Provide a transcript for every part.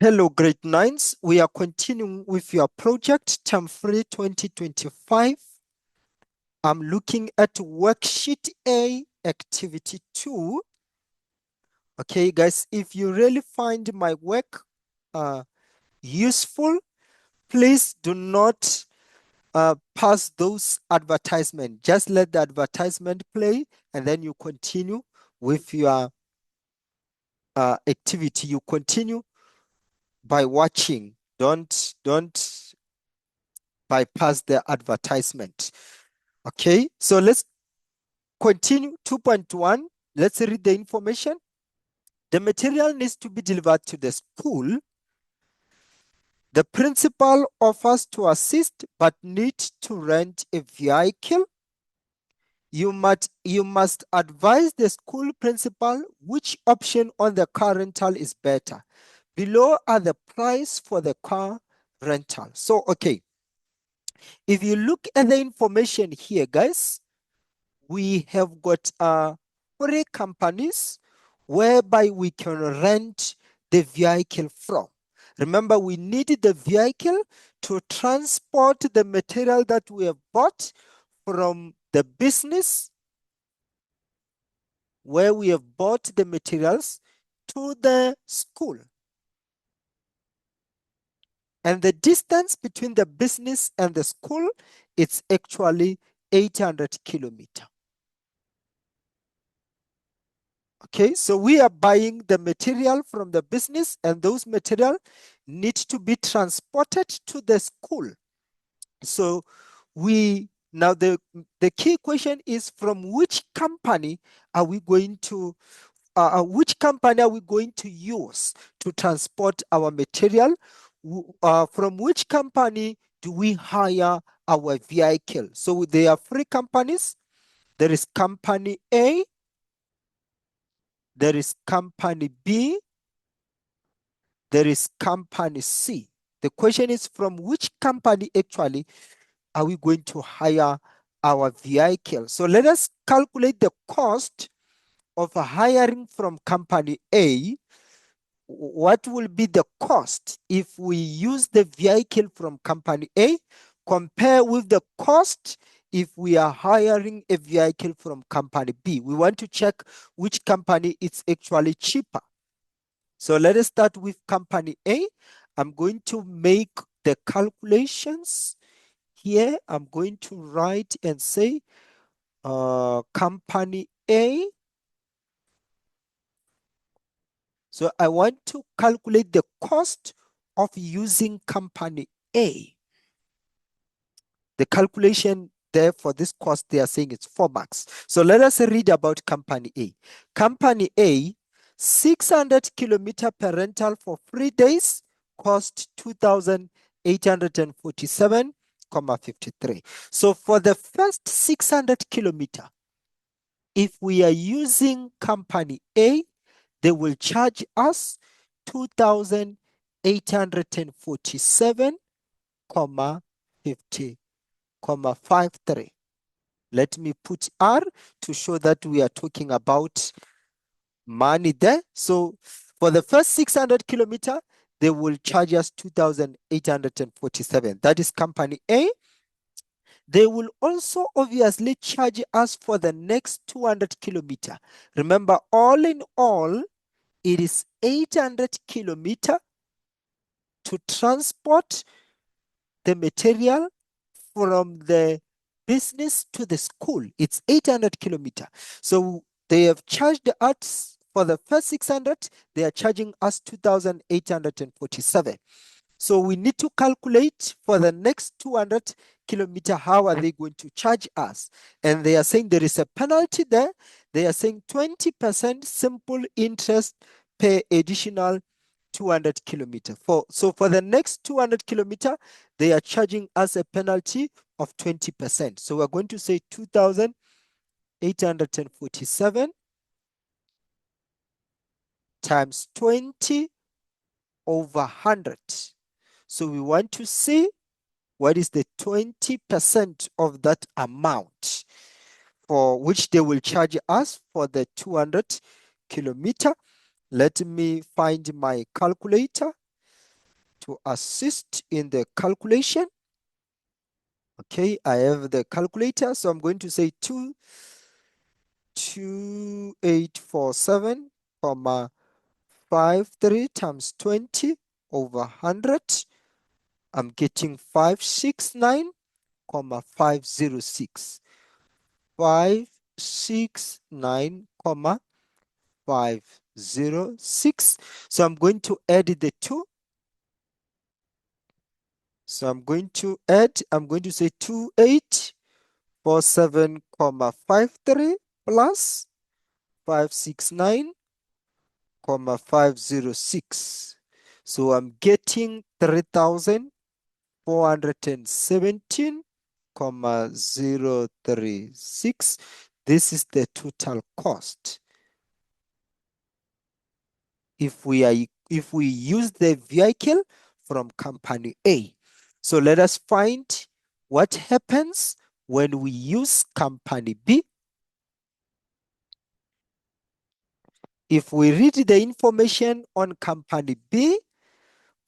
Hello, grade 9s. We are continuing with your project, Term 3 2025. I'm looking at worksheet A, activity 2. Okay, guys, if you really find my work useful, please do not pass those advertisements. Just let the advertisement play and then you continue with your activity. You continue by watching. Don't bypass the advertisement. Okay, so let's continue. 2.1, let's read the information. The material needs to be delivered to the school. The principal offers to assist but needs to rent a vehicle. You must advise the school principal which option on the car rental is better. Below are the price for the car rental. So, okay, if you look at the information here, guys, we have got 3 companies whereby we can rent the vehicle from. Remember, we need the vehicle to transport the material that we have bought from the business where we have bought the materials to the school. And the distance between the business and the school, it's actually 800 kilometers. Okay, so we are buying the material from the business and those material need to be transported to the school. So now the key question is, from which company are we going to use to transport our material? From which company do we hire our vehicle? So there are 3 companies. There is company A, there is company B, there is company C. The question is, from which company actually are we going to hire our vehicle? So let us calculate the cost of hiring from company A. What will be the cost if we use the vehicle from company A, compare with the cost if we are hiring a vehicle from company B? We want to check which company is actually cheaper. So let us start with company A. I'm going to make the calculations here. I'm going to write and say company A. So I want to calculate the cost of using company A. The calculation there for this cost, they are saying it's 4 marks. So let us read about company A. Company A, 600 kilometer per rental for 3 days, cost 2,847.53. So for the first 600 kilometer, if we are using company A, they will charge us 2,847.53. Let me put R to show that we are talking about money there. So for the first 600 kilometer, they will charge us 2,847. That is company A. They will also obviously charge us for the next 200 kilometer. Remember, all in all, it is 800 kilometer to transport the material from the business to the school. It's 800 kilometer. So they have charged us for the first 600, they are charging us 2,847. So we need to calculate for the next 200 kilometer, how are they going to charge us? And they are saying there is a penalty there. They are saying 20% simple interest per additional 200 kilometer. So for the next 200 kilometer, they are charging us a penalty of 20%. So we're going to say 2,847 times 20 over 100. So we want to see what is the 20% of that amount for which they will charge us for the 200 kilometer. Let me find my calculator. to assist in the calculation. Okay, I have the calculator, so I'm going to say 2847, comma 53 times 20 over 100. I'm getting 569, comma 506. 569, comma 506. So I'm going to add the two. So I'm going to say 2847, comma 53 plus 569, comma 506. So I'm getting 3,417, comma 036. This is the total cost. If we use the vehicle from company A. So let us find what happens when we use company B. If we read the information on company B,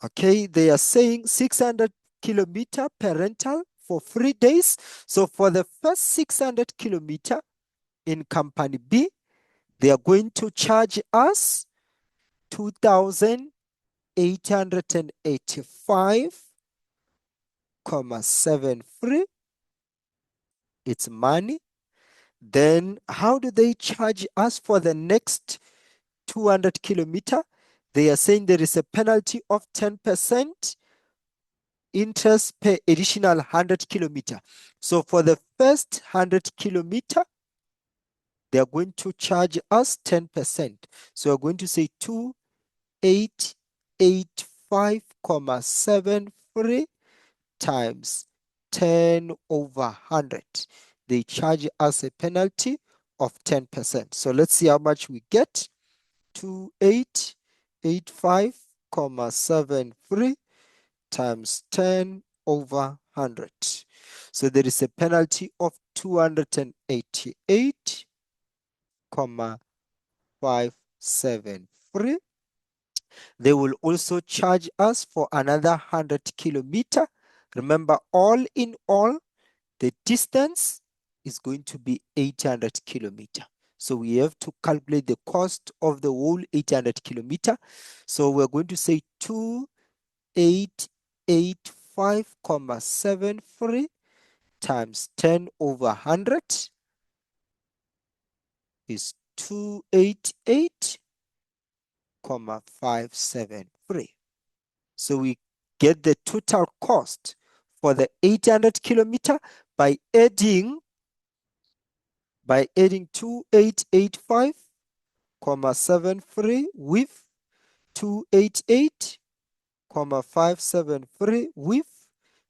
okay, they are saying 600 kilometer per rental for 3 days. So for the first 600 kilometer in company B, they are going to charge us 2,885.73. It's money. Then how do they charge us for the next 200 kilometer? They are saying there is a penalty of 10% interest per additional 100 kilometer. So for the first 100 kilometer, they are going to charge us 10%. So we're going to say 2,885.73 times 10 over 100. They charge us a penalty of 10%. So let's see how much we get. 2,885.73 times 10 over 100. So there is a penalty of 288.573. They will also charge us for another 100 kilometer. Remember, all in all, the distance is going to be 800 kilometer. So we have to calculate the cost of the whole 800 kilometer. So we're going to say 2,885.73 times 10 over 100 is 288.573. So we get the total cost for the 800 kilometer by adding 2885.73 with 288.573 with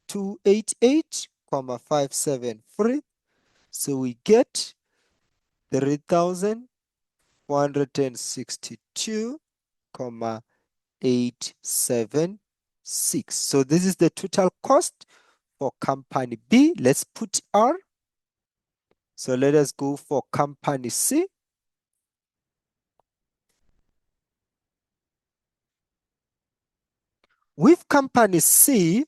288.573. So we get 3,162.876. So this is the total cost for company B. Let's put R. So let us go for company C. With company C,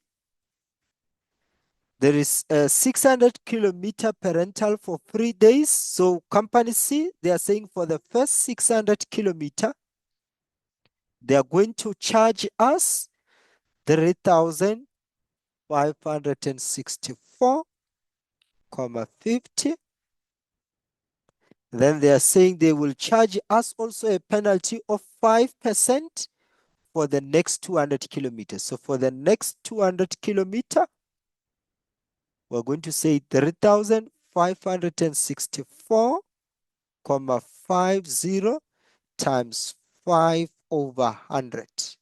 there is a 600 kilometer per rental for 3 days. So company C, they are saying for the first 600 kilometer, they are going to charge us 3,564.50. Then they are saying they will charge us also a penalty of 5% for the next 200 kilometers. So for the next 200 kilometer, we're going to say 3,564.50 times 5 over 100.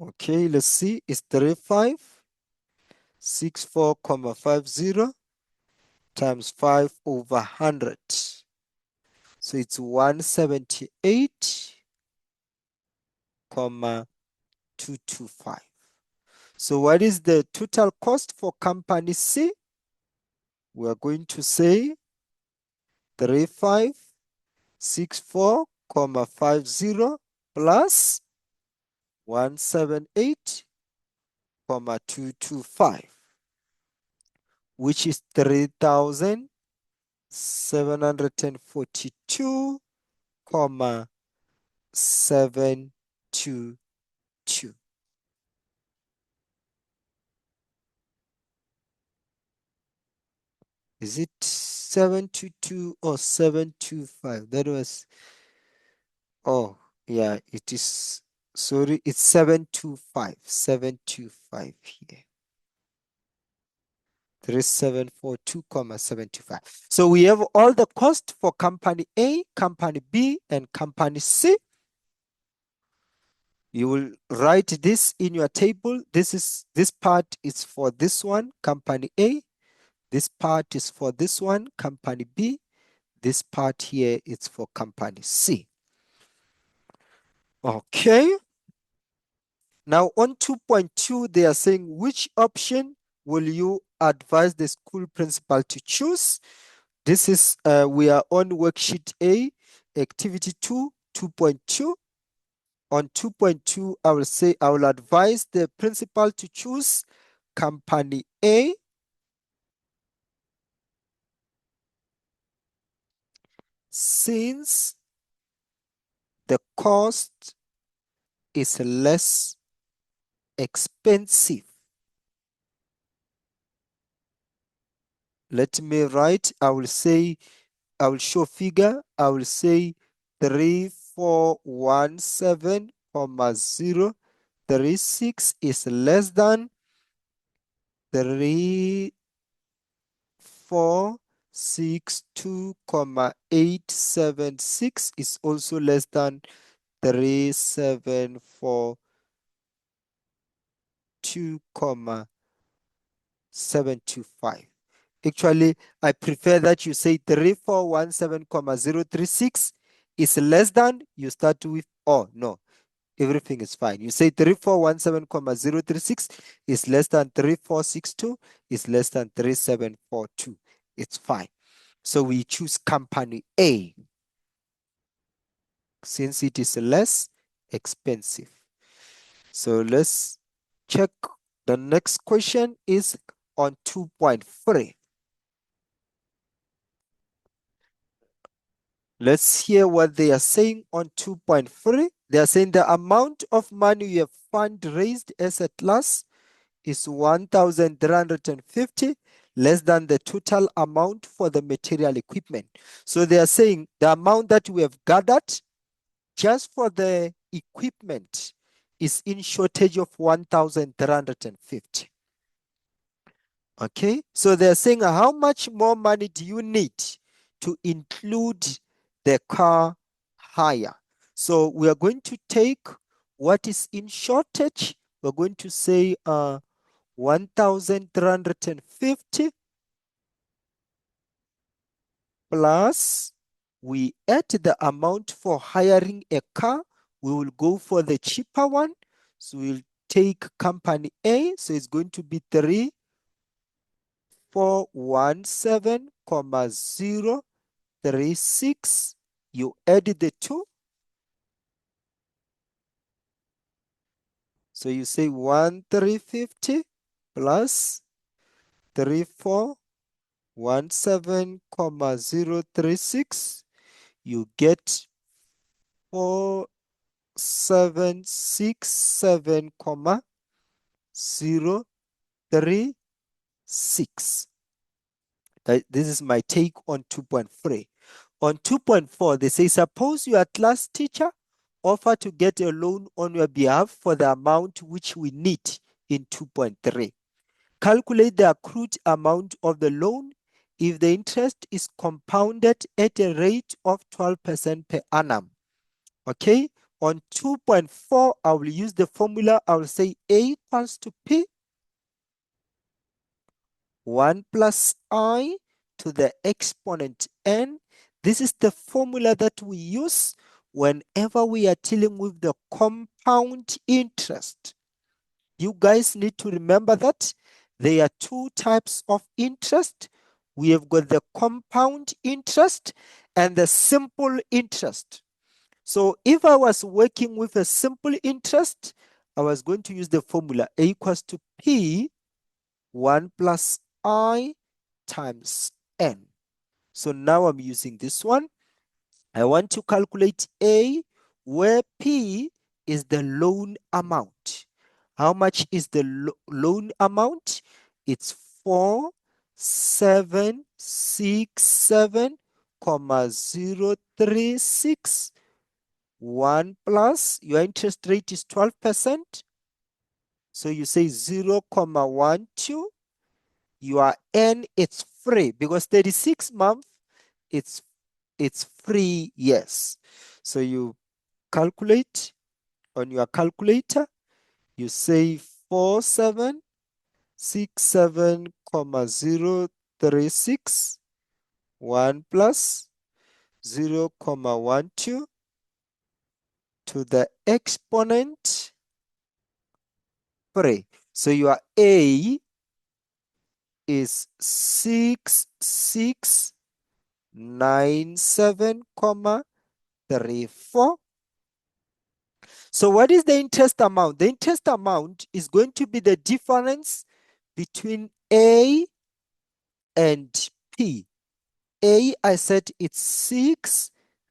Okay, let's see. It's 3,564.50 times 5 over 100. So it's 178.225. So what is the total cost for company C? We are going to say 3,564.50 plus 178,225, which is 3,742,722. Is it 722 or 725? That was, oh, yeah, it is, sorry, it's 725, 725 here. 3742,725. So we have all the cost for company A, company B, and company C. You will write this in your table. This part is for this one, company A. This part is for this one, company B. This part here is for company C. Okay. Now on 2.2, they are saying which option will you advise the school principal to choose? This is, we are on worksheet A, activity 2, 2.2. On 2.2, I will say I will advise the principal to choose company A, since the cost is less expensive. Let me write, I will say, I will show figure, I will say 3417,036 is less than 3462,876 is also less than 3742,725. Actually, I prefer that you say 3417,036 is less than, you start with, oh no, everything is fine. You say 3417,036 is less than 3462, is less than 3742. It's fine. So we choose company A since it is less expensive. So let's check. The next question is on 2.3. Let's hear what they are saying on 2.3. They are saying the amount of money you have fundraised as at last is 1,350, less than the total amount for the material equipment. So they are saying the amount that we have gathered just for the equipment is in shortage of 1,350. Okay, so they're saying how much more money do you need to include the car hire? So we are going to take what is in shortage. We're going to say 1,350 plus we add the amount for hiring a car. We will go for the cheaper one. So we'll take company A. So it's going to be 3417,036. You add the two. So you say 1,350 plus 3417,036. You get 4767,036. This is my take on 2.3. On 2.4, they say, suppose your class teacher offer to get a loan on your behalf for the amount which we need in 2.3. Calculate the accrued amount of the loan if the interest is compounded at a rate of 12% per annum. Okay, on 2.4, I will use the formula. I will say A equals to P, 1 plus I to the exponent n. This is the formula that we use whenever we are dealing with the compound interest. You guys need to remember that there are two types of interest. We have got the compound interest and the simple interest. So if I was working with a simple interest, I was going to use the formula A equals to P 1 plus I times N. So now I'm using this one. I want to calculate A, where P is the loan amount. How much is the loan amount? It's 4767,036. 1 plus your interest rate is 12%. So you say 0,12. Your N, it's free because 36 months, it's free, yes. So you calculate on your calculator, you say 4767,036 1 plus 0,12 to the exponent 3. So your A is 6697,34. So what is the interest amount? The interest amount is going to be the difference between A and P. A, I said it's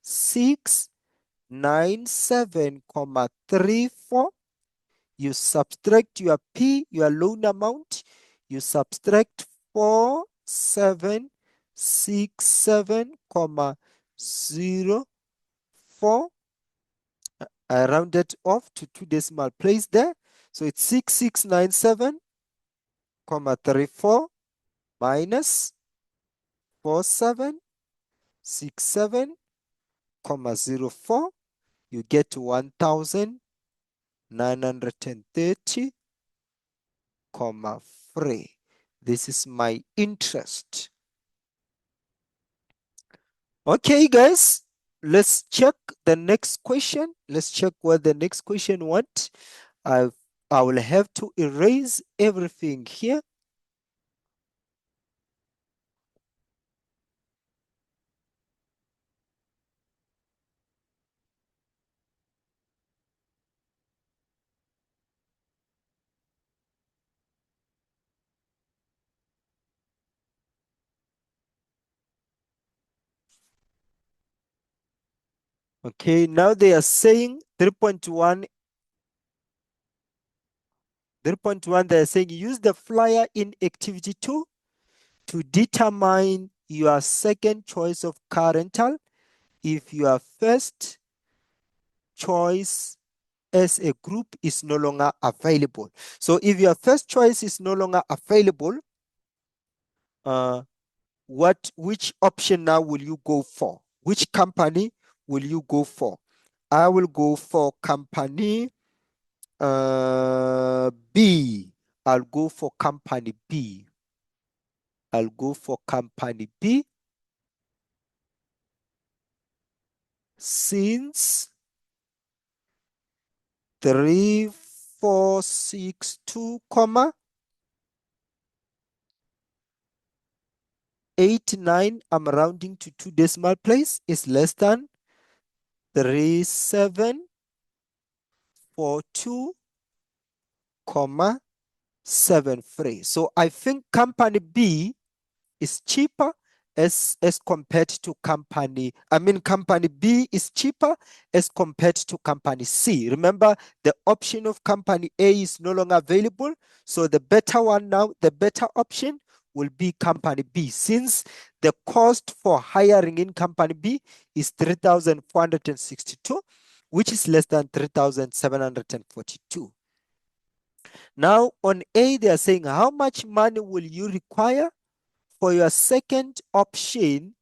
6697,34. You subtract your P, your loan amount, you subtract 4767,04. I rounded off to 2 decimal place there. So it's 6697,34 minus 4767,04. You get 1,930,3. This is my interest. Okay, guys, let's check the next question. Let's check what the next question wants. I will have to erase everything here. Okay, now they are saying 3.1. 3.1, they are saying use the flyer in activity 2 to determine your second choice of car rental if your first choice as a group is no longer available. So if your first choice is no longer available, which option now will you go for? Which company will you go for? I will go for company B. I'll go for company B. I'll go for company B since 3462, 89, I'm rounding to 2 decimal place, is less than 3742, 73. So I think company B is cheaper as compared to company B is cheaper as compared to company C. Remember, the option of company A is no longer available, so the better one now, the better option will be company B, since the cost for hiring in company B is 3,462, which is less than 3,742. Now on A, they are saying how much money will you require for your second option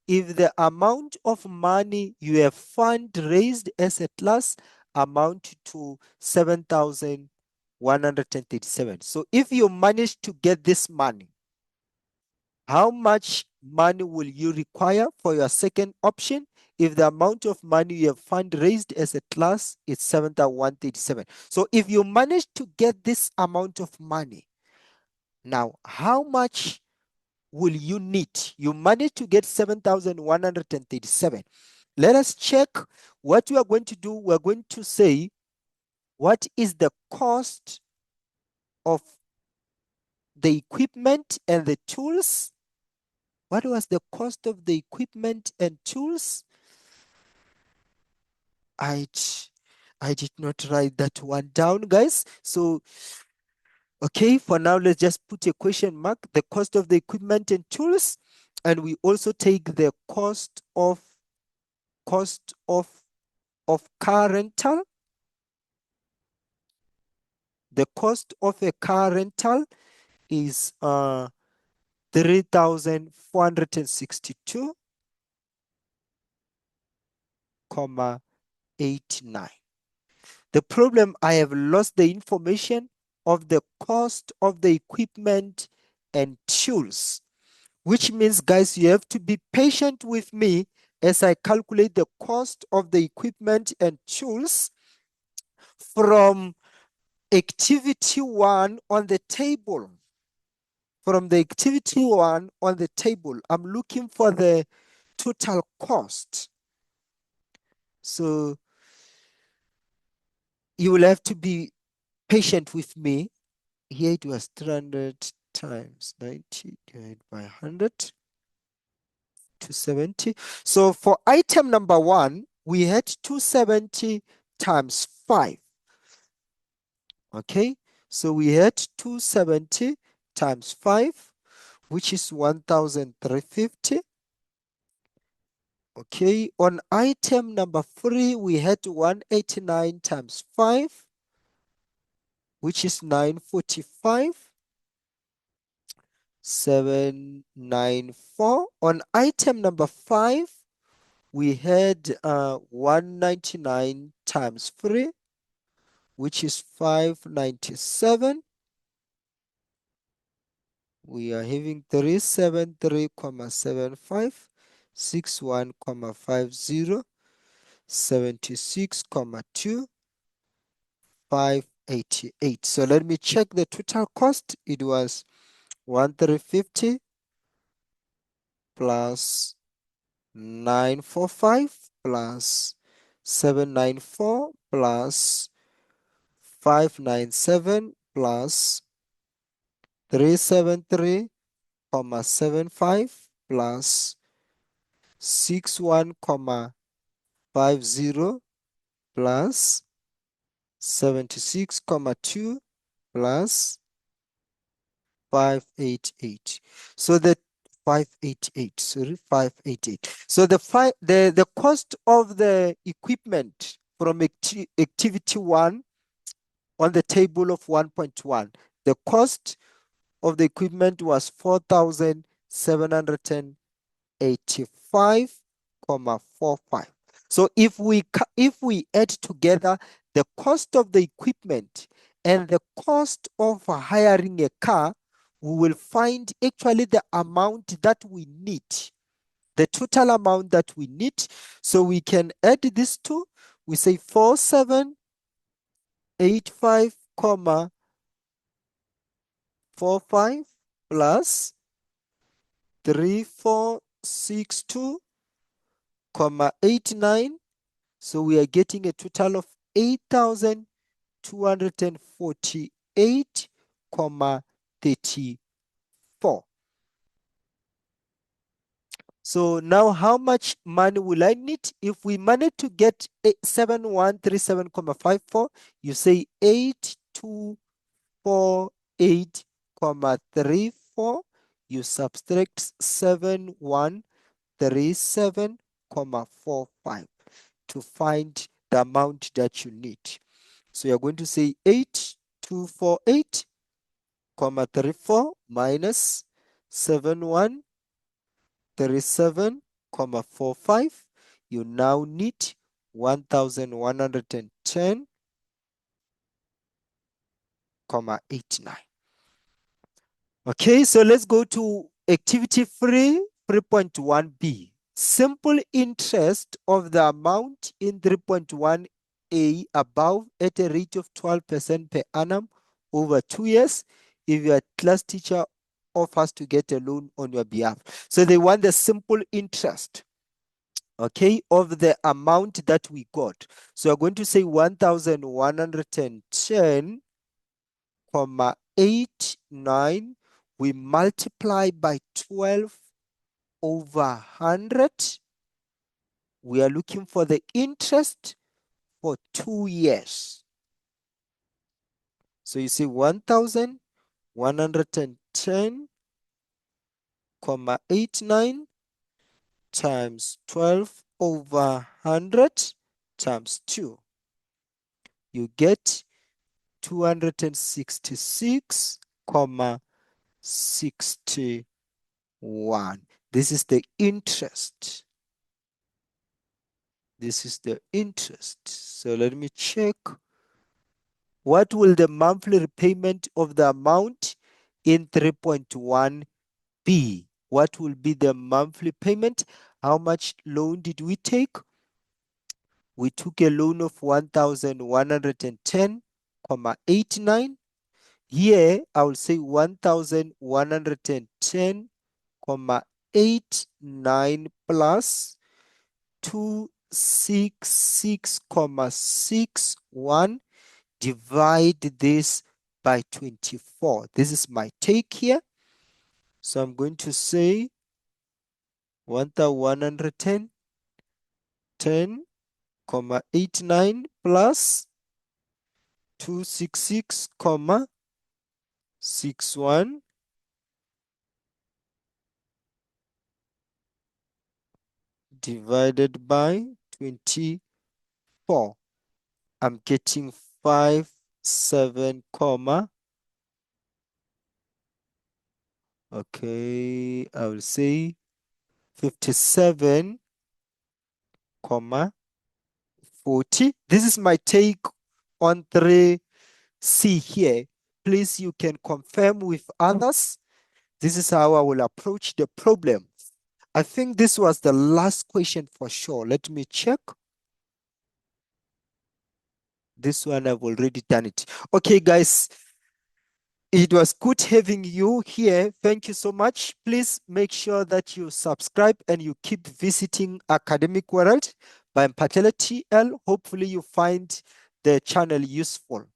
if the amount of money you have fundraised as a class amount to 7,137. So if you manage to get this money, how much money will you require for your second option if the amount of money you have fundraised as a class is 7,137? So if you manage to get this amount of money, now how much will you need? You managed to get 7,137. Let us check what we are going to do. We're going to say what is the cost of the equipment and the tools? What was the cost of the equipment and tools? I did not write that one down, guys. So, okay, for now, let's just put a question mark, the cost of the equipment and tools. And we also take the cost of car rental. The cost of a car rental is 3,462.89. The problem, I have lost the information of the cost of the equipment and tools, which means, guys, you have to be patient with me as I calculate the cost of the equipment and tools from activity 1 on the table. From the activity 1 on the table, I'm looking for the total cost. So you will have to be patient with me. Here it was 300 times 90 divided by 100, 270. So for item number 1, we had 270 times 5. Okay, so we had 270 times 5, which is 1,350. Okay, on item number 3, we had 189 times 5, which is 945. 794. On item number 5, we had 199 times 3, which is 597. We are having 373,75, 61,50, 76,2, 588. So let me check the total cost. It was 1,350 plus 945 plus 794 plus 597 plus 373,75 plus 61,50 plus 76,2 plus 588. So the 588, sorry, 588. So the cost of the equipment from activity 1 on the table of 1.1, the cost of the equipment was 4,785.45. So if we add together the cost of the equipment and the cost of hiring a car, we will find actually the amount that we need, the total amount that we need. So we can add these two. We say 4,785,45 plus 3,462,89. So we are getting a total of 8,248,34. So now how much money will I need? If we manage to get 7137,54, you say 8248,34. You subtract 7137,45 to find the amount that you need. So you're going to say 8248,34 minus 7137,45. You now need 1,110,89. Okay, so let's go to activity 3.1b. Simple interest of the amount in 3.1a above at a rate of 12% per annum over 2 years if your class teacher offers to get a loan on your behalf. So they want the simple interest. okay, of the amount that we got. So we're going to say 1,110,89. We multiply by 12 over 100. We are looking for the interest for 2 years. So you see 1,110,89 times 12 over 100 times 2. You get 266,61. This is the interest. This is the interest. So let me check. What will the monthly repayment of the amount in 3.1 be? What will be the monthly payment? How much loan did we take? We took a loan of 1,110,89. Here, I will say 1,110,89 plus 266,61. Divide this by 24. This is my take here. So I'm going to say 1,110,89 plus 266,61 divided by 24. I'm getting 57, okay, I will say 57, 40. This is my take on 3C here. Please, you can confirm with others. This is how I will approach the problem. I think this was the last question for sure. Let me check. This one I've already done it. Okay, guys. It was good having you here. Thank you so much. Please make sure that you subscribe and you keep visiting Academic World by Mpatela TL. Hopefully you find the channel useful.